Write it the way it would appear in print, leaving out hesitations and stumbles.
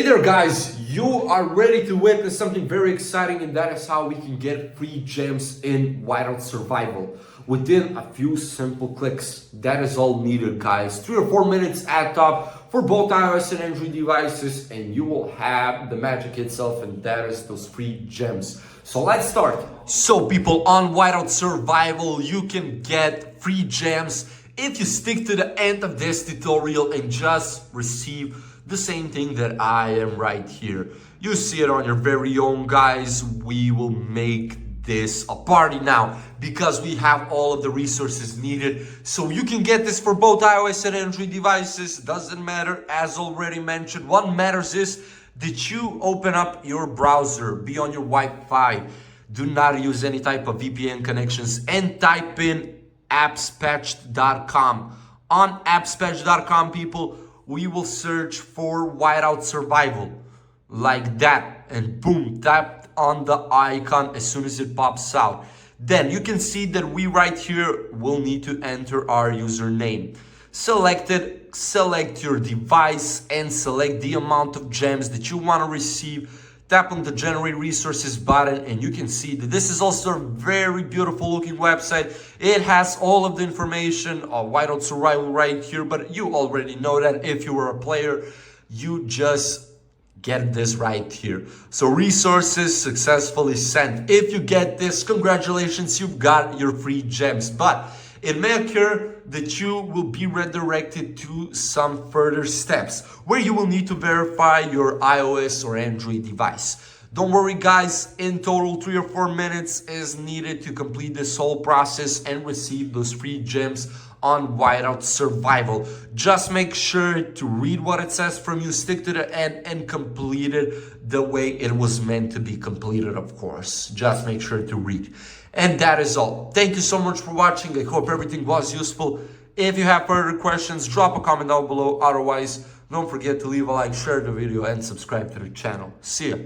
there guys, you are ready to witness something very exciting, and that is how we can get free gems in Whiteout Survival within a few simple clicks. That is all needed guys. 3 or 4 minutes at top for both iOS and Android devices, and you will have the magic itself, and that is those free gems. So let's start. So people, on Whiteout Survival you can get free gems if you stick to the end of this tutorial and just receive the same thing that I am right here. You see it on your very own guys. We will make this a party now because we have all of the resources needed. So you can get this for both iOS and Android devices. Doesn't matter, as already mentioned. What matters is that you open up your browser, be on your Wi-Fi. Do not use any type of VPN connections and type in appspatched.com. On appspatched.com, people, we will search for Whiteout Survival like that, and boom, tap on the icon as soon as it pops out. Then you can see that we right here will need to enter our username. Selected, select your device and select the amount of gems that you want to receive. Tap on the generate resources button and you can see that this is also a very beautiful looking website. It has all of the information on Whiteout Survival right here, but you already know that if you were a player, you just get this right here. So resources successfully sent. If you get this, congratulations, you've got your free gems. But it may occur that you will be redirected to some further steps where you will need to verify your iOS or Android device. Don't worry guys, in total 3 or 4 minutes is needed to complete this whole process and receive those free gems on Whiteout Survival. Just make sure to read what it says from you, stick to the end and complete it the way it was meant to be completed, of course. Just make sure to read. And that is all. Thank you so much for watching. I hope everything was useful. If you have further questions, drop a comment down below. Otherwise, don't forget to leave a like, share the video and subscribe to the channel. See ya.